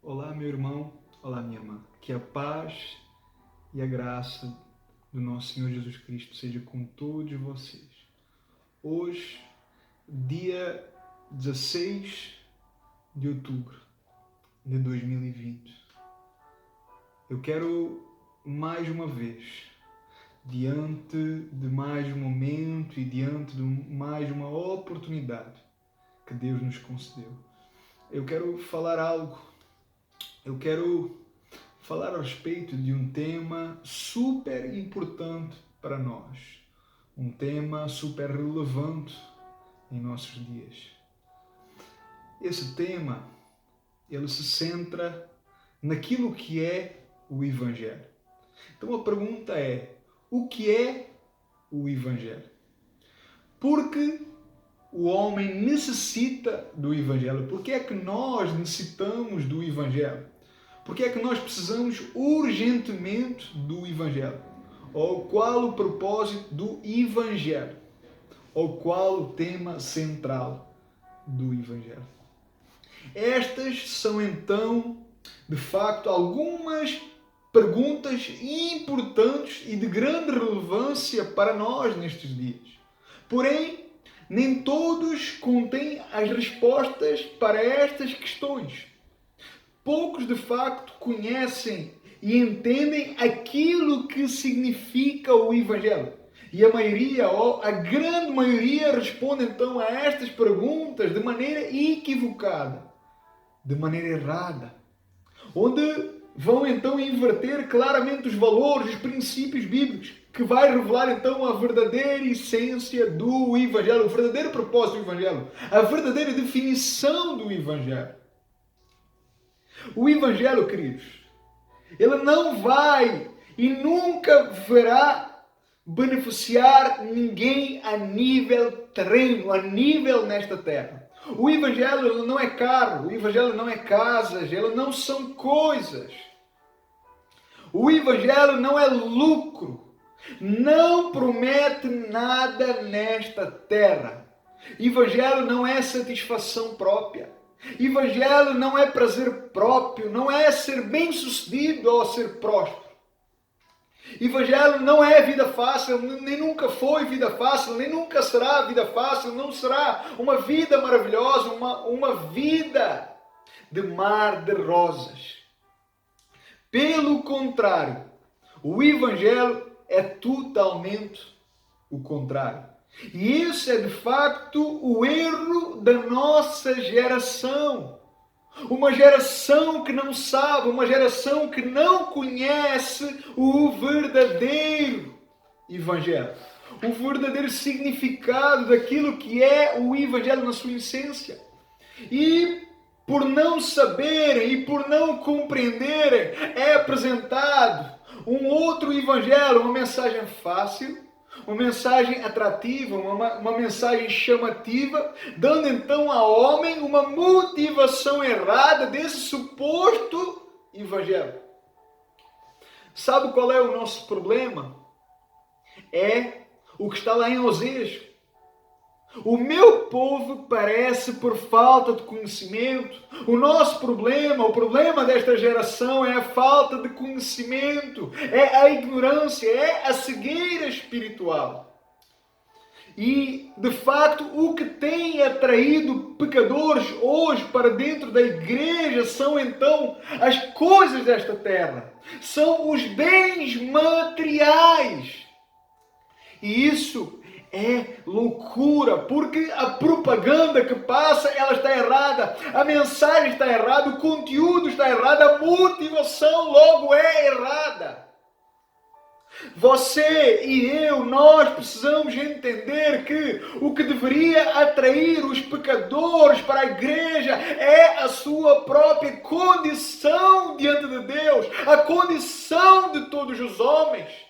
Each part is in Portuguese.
Olá, meu irmão, olá, minha irmã. Que a paz e a graça do nosso Senhor Jesus Cristo seja com todos vocês. Hoje, dia 16 de outubro de 2020, eu quero mais uma vez, diante de mais um momento e diante de mais uma oportunidade que Deus nos concedeu, eu quero falar algo. Eu quero falar a respeito de um tema super importante para nós, um tema super relevante em nossos dias. Esse tema, ele se centra naquilo que é o Evangelho. Então a pergunta é, o que é o Evangelho? Porque o homem necessita do Evangelho. Por que é que nós necessitamos do Evangelho? Por que é que nós precisamos urgentemente do Evangelho? Ou qual o propósito do Evangelho? Ou qual o tema central do Evangelho? Estas são então, de facto, algumas perguntas importantes e de grande relevância para nós nestes dias. Porém, nem todos contêm as respostas para estas questões. Poucos, de facto, conhecem e entendem aquilo que significa o Evangelho. E a maioria, ou a grande maioria, responde então a estas perguntas de maneira equivocada, de maneira errada, onde vão então inverter claramente os valores, os princípios bíblicos, que vai revelar então a verdadeira essência do Evangelho, o verdadeiro propósito do Evangelho, a verdadeira definição do Evangelho. O Evangelho, queridos, ele não vai e nunca verá beneficiar ninguém a nível terreno, a nível nesta terra. O Evangelho ele não é carro, o Evangelho não é casas, ele não são coisas. O Evangelho não é lucro, não promete nada nesta terra. Evangelho não é satisfação própria. Evangelho não é prazer próprio, não é ser bem-sucedido ou ser próspero. Evangelho não é vida fácil, nem nunca foi vida fácil, nem nunca será vida fácil, não será uma vida maravilhosa, uma vida de mar de rosas. Pelo contrário, o Evangelho é totalmente o contrário. E isso é de facto o erro da nossa geração. Uma geração que não sabe, uma geração que não conhece o verdadeiro Evangelho. O verdadeiro significado daquilo que é o Evangelho na sua essência. E por não saberem e por não compreenderem, é apresentado um outro Evangelho, uma mensagem fácil, uma mensagem atrativa, uma mensagem chamativa, dando então ao homem uma motivação errada desse suposto Evangelho. Sabe qual é o nosso problema? É o que está lá em Oséias. O meu povo perece por falta de conhecimento. O nosso problema, o problema desta geração é a falta de conhecimento, é a ignorância, é a cegueira espiritual. E, de facto, o que tem atraído pecadores hoje para dentro da igreja são, então, as coisas desta terra. São os bens materiais. E isso é loucura, porque a propaganda que passa, ela está errada, a mensagem está errada, o conteúdo está errado, a motivação logo é errada. Você e eu, nós precisamos entender que o que deveria atrair os pecadores para a igreja é a sua própria condição diante de Deus, a condição de todos os homens.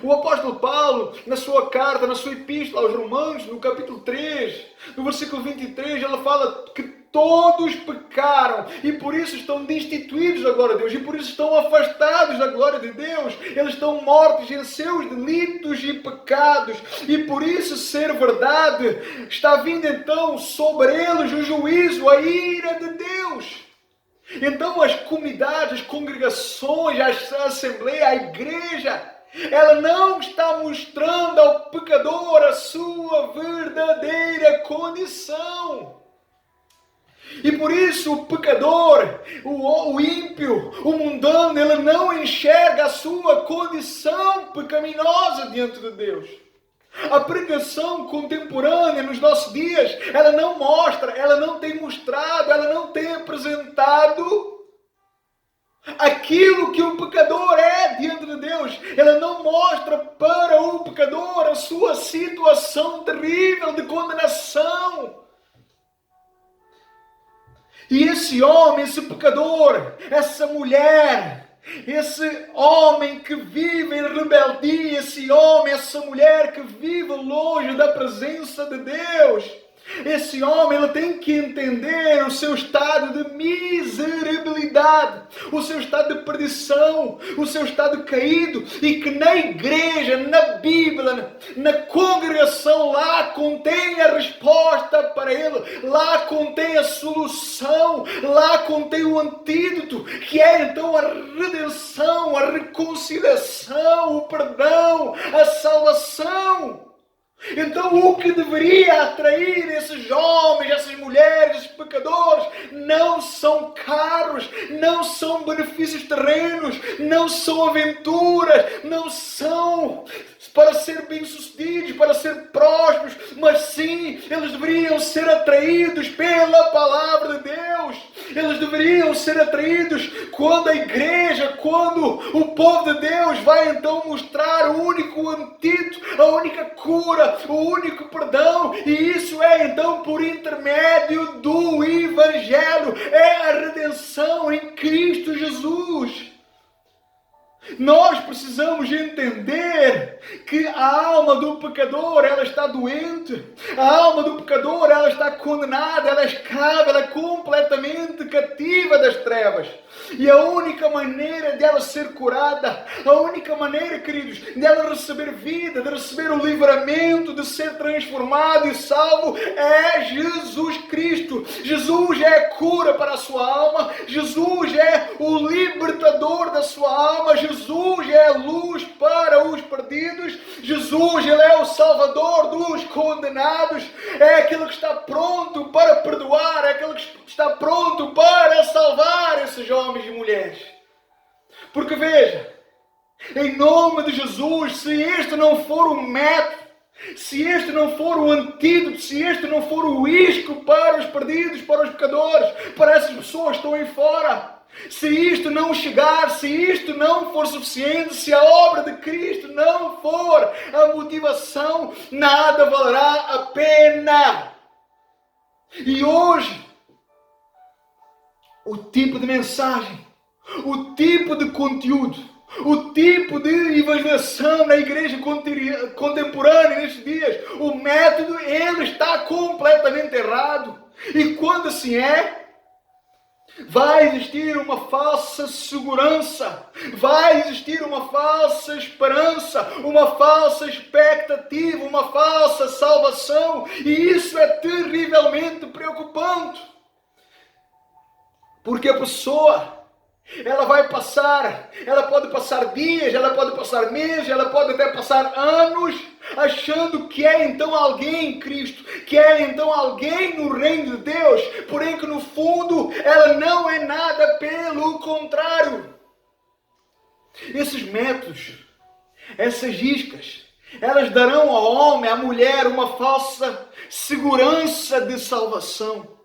O apóstolo Paulo, na sua carta, na sua epístola aos Romanos, no capítulo 3, no versículo 23, ele fala que todos pecaram e por isso estão destituídos da glória de Deus e por isso estão afastados da glória de Deus. Eles estão mortos em seus delitos e pecados e por isso ser verdade está vindo então sobre eles o juízo, a ira de Deus. Então as comunidades, as congregações, a assembleia, a igreja, ela não está mostrando ao pecador a sua verdadeira condição. E por isso o pecador, o ímpio, o mundano, ele não enxerga a sua condição pecaminosa diante de Deus. A pregação contemporânea nos nossos dias, ela não mostra, ela não tem mostrado, ela não tem apresentado aquilo que o pecador é diante de Deus. Ela não mostra para o pecador a sua situação terrível de condenação. E esse homem, esse pecador, essa mulher, esse homem que vive em rebeldia, esse homem, essa mulher que vive longe da presença de Deus, esse homem, ele tem que entender o seu estado de miserabilidade, o seu estado de perdição, o seu estado caído, e que na igreja, na Bíblia, na congregação, lá contém a resposta para ele, lá contém a solução, lá contém o antídoto, que é então a redenção, a reconciliação, o perdão, a salvação. Então o que deveria atrair esses homens, essas mulheres, esses pecadores, não são carros, não são benefícios terrenos, não são aventuras, não são para ser bem-sucedidos, para ser prósperos, mas sim, eles deveriam ser atraídos pela palavra de Deus. Eles deveriam ser atraídos quando a igreja, quando o povo de Deus vai então mostrar o único antídoto, a única cura, o único perdão, e isso é então por intermédio do Evangelho, é a redenção em Cristo Jesus. Nós precisamos entender que a alma do pecador, ela está doente, a alma do pecador, ela está condenada, ela é escrava, ela é completamente cativa das trevas. E a única maneira dela ser curada, a única maneira, queridos, dela receber vida, de receber o livramento, de ser transformado e salvo, é Jesus Cristo. Jesus é a cura para a sua alma, Jesus é o libertador da sua alma, Jesus é a luz para os perdidos, Jesus, Ele é o salvador dos condenados, é aquele que está pronto para perdoar, é aquele que está pronto para salvar esses homens e mulheres. Porque veja, em nome de Jesus, se este não for o método, se este não for o antídoto, se este não for o isco para os perdidos, para os pecadores, para essas pessoas que estão aí fora, se isto não chegar, se isto não for suficiente, se a obra de Cristo não for a motivação, nada valerá a pena. E hoje, o tipo de mensagem, o tipo de conteúdo, o tipo de evangelização na igreja contemporânea nestes dias, o método, ele está completamente errado. E quando assim é, vai existir uma falsa segurança, vai existir uma falsa esperança, uma falsa expectativa, uma falsa salvação, e isso é terrivelmente preocupante. Porque a pessoa, ela pode passar dias, ela pode passar meses, ela pode até passar anos, achando que é então alguém em Cristo, que é então alguém no reino de Deus, porém que no fundo ela não é nada, pelo contrário. Esses métodos, essas iscas, elas darão ao homem, à mulher, uma falsa segurança de salvação.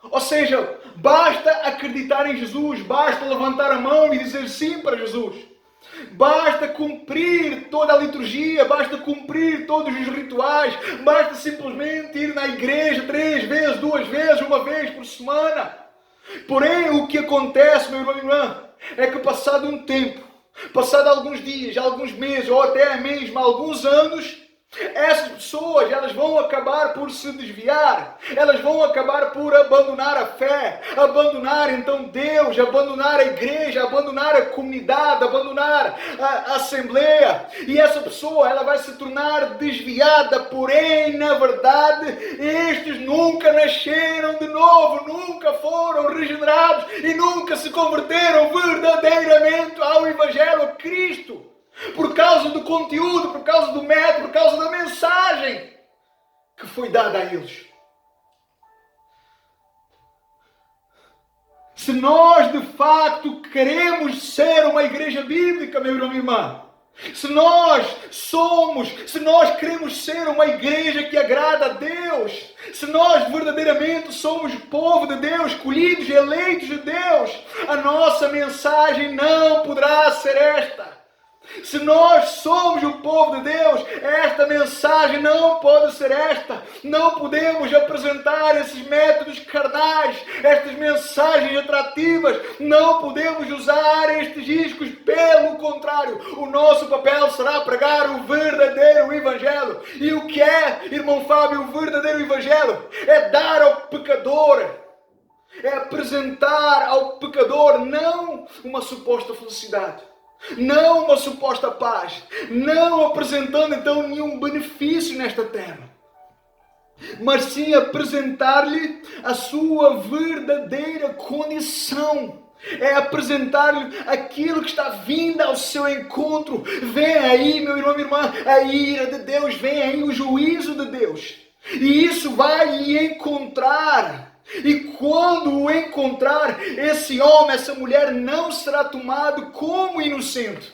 Ou seja, basta acreditar em Jesus, basta levantar a mão e dizer sim para Jesus. Basta cumprir toda a liturgia, basta cumprir todos os rituais, basta simplesmente ir na igreja 3 vezes, 2 vezes, 1 vez por semana. Porém, o que acontece, meu irmão e irmã, é que passado um tempo, passado alguns dias, alguns meses, ou até mesmo alguns anos, Essas pessoas, elas vão acabar por se desviar, elas vão acabar por abandonar a fé, abandonar então Deus, abandonar a igreja, abandonar a comunidade, abandonar a assembleia. E essa pessoa, ela vai se tornar desviada, porém, na verdade, estes nunca nasceram de novo, nunca foram regenerados e nunca se converteram verdadeiramente ao Evangelho, a Cristo. Por causa do conteúdo, por causa do método, por causa da mensagem que foi dada a eles. Se nós de facto queremos ser uma igreja bíblica, meu irmão e irmã, se nós queremos ser uma igreja que agrada a Deus, se nós verdadeiramente somos o povo de Deus, escolhidos e eleitos de Deus, a nossa mensagem não poderá ser esta. Se nós somos o povo de Deus, esta mensagem não pode ser esta. Não podemos apresentar esses métodos carnais, estas mensagens atrativas. Não podemos usar estes riscos. Pelo contrário, o nosso papel será pregar o verdadeiro Evangelho. E o que é, irmão Fábio, o verdadeiro Evangelho? É dar ao pecador, é apresentar ao pecador não uma suposta felicidade, não uma suposta paz, não apresentando então nenhum benefício nesta terra, mas sim apresentar-lhe a sua verdadeira condição. É apresentar-lhe aquilo que está vindo ao seu encontro. Vem aí, meu irmão, minha irmã, a ira de Deus, vem aí o juízo de Deus. E isso vai lhe encontrar. E quando o encontrar, esse homem, essa mulher não será tomado como inocente,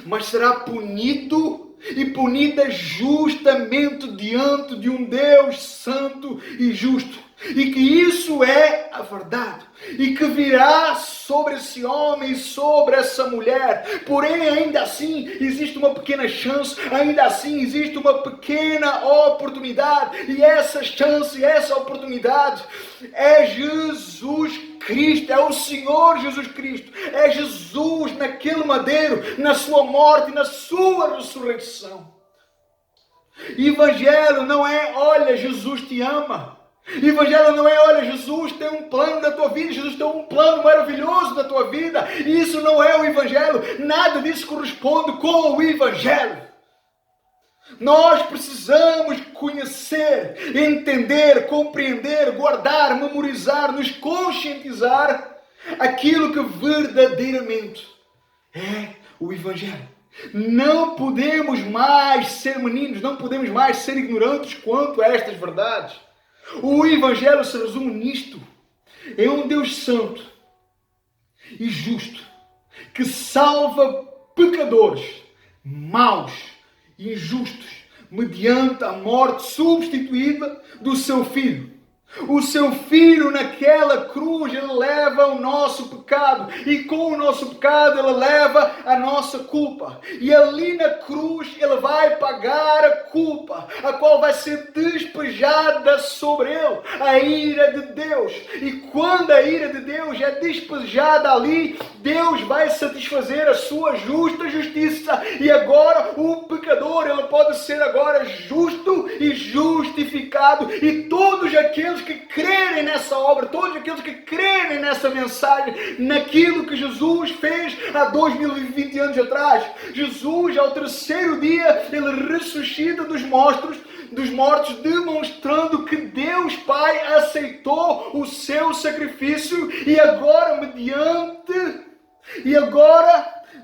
mas será punido e punida justamente diante de um Deus santo e justo. E que isso é a verdade. E que virá sobre esse homem e sobre essa mulher. Porém, ainda assim, existe uma pequena chance. Ainda assim, existe uma pequena oportunidade. E essa chance, essa oportunidade é Jesus Cristo. É o Senhor Jesus Cristo. É Jesus naquele madeiro, na sua morte e na sua ressurreição. Evangelho não é, olha, Jesus te ama. Evangelho não é, olha, Jesus tem um plano da tua vida, Jesus tem um plano maravilhoso da tua vida. Isso não é o Evangelho, nada disso corresponde com o Evangelho. Nós precisamos conhecer, entender, compreender, guardar, memorizar, nos conscientizar aquilo que verdadeiramente é o Evangelho. Não podemos mais ser meninos, não podemos mais ser ignorantes quanto a estas verdades. O Evangelho se resume nisto. É um Deus santo e justo que salva pecadores, maus, injustos, mediante a morte substituída do seu Filho. O seu Filho naquela cruz, ele leva o nosso pecado. E com o nosso pecado, ele leva a nossa culpa. E ali na cruz, ele vai pagar a culpa, a qual vai ser despejada sobre ele, a ira de Deus. E quando a ira de Deus é despejada ali, Deus vai satisfazer a sua justa justiça. E agora, o pecador, ele pode ser agora justo e justificado. E todos aqueles que crerem nessa obra, todos aqueles que crerem nessa mensagem, naquilo que Jesus fez há 2020 anos atrás. Jesus, ao terceiro dia, ele ressuscita dos mortos, demonstrando que Deus Pai aceitou o seu sacrifício e agora,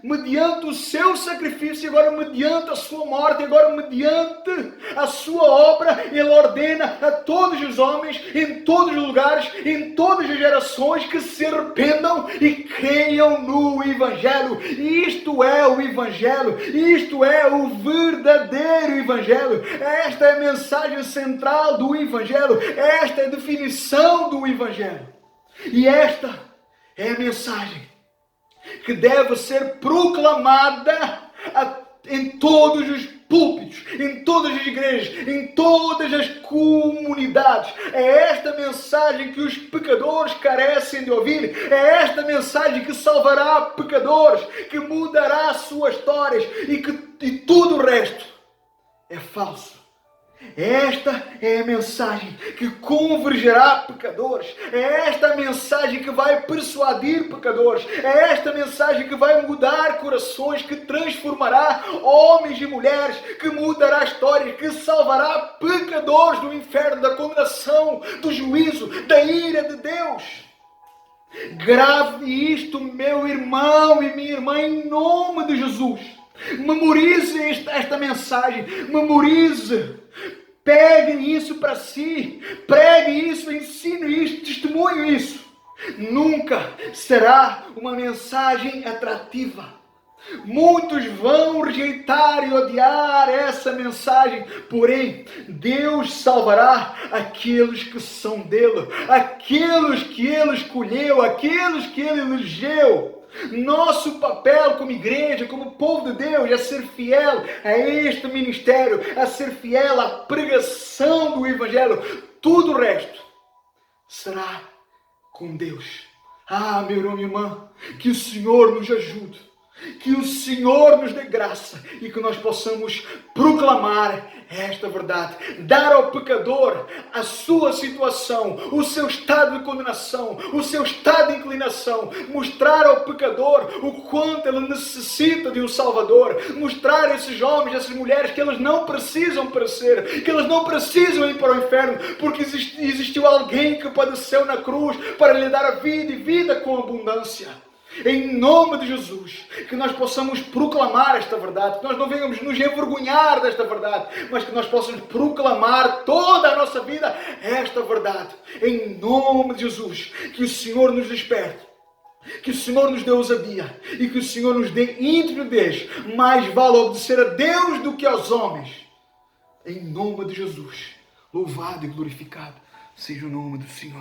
mediante o seu sacrifício, agora mediante a sua morte, agora mediante a sua obra, ele ordena a todos os homens, em todos os lugares, em todas as gerações, que se arrependam e creiam no Evangelho. Isto é o Evangelho, isto é o verdadeiro Evangelho. Esta é a mensagem central do Evangelho, esta é a definição do Evangelho. E esta é a mensagem que deve ser proclamada em todos os púlpitos, em todas as igrejas, em todas as comunidades. É esta mensagem que os pecadores carecem de ouvir. É esta mensagem que salvará pecadores, que mudará as suas histórias e tudo o resto é falso. Esta é a mensagem que convergerá pecadores. É esta a mensagem que vai persuadir pecadores. É esta mensagem que vai mudar corações, que transformará homens e mulheres, que mudará histórias, que salvará pecadores do inferno, da condenação, do juízo, da ira de Deus. Grave isto, meu irmão e minha irmã, em nome de Jesus. Memorize esta mensagem. Memorize. Pegue isso para si. Pregue isso, ensine isso, testemunhe isso. Nunca será uma mensagem atrativa. Muitos vão rejeitar e odiar essa mensagem, porém, Deus salvará aqueles que são dele, aqueles que ele escolheu, aqueles que ele elegeu. Nosso papel como igreja, como povo de Deus, é ser fiel a este ministério, a ser fiel à pregação do Evangelho. Tudo o resto será com Deus. Ah, meu irmão, minha irmã, que o Senhor nos ajude. Que o Senhor nos dê graça e que nós possamos proclamar esta verdade. Dar ao pecador a sua situação, o seu estado de condenação, o seu estado de inclinação. Mostrar ao pecador o quanto ele necessita de um Salvador. Mostrar a esses homens, a essas mulheres que eles não precisam perecer, que eles não precisam ir para o inferno, porque existiu alguém que padeceu na cruz para lhe dar a vida e vida com abundância. Em nome de Jesus, que nós possamos proclamar esta verdade, que nós não venhamos nos envergonhar desta verdade, mas que nós possamos proclamar toda a nossa vida esta verdade. Em nome de Jesus, que o Senhor nos desperte, que o Senhor nos dê ousadia e que o Senhor nos dê intrepidez. Mais vale obedecer a Deus do que aos homens. Em nome de Jesus, louvado e glorificado seja o nome do Senhor.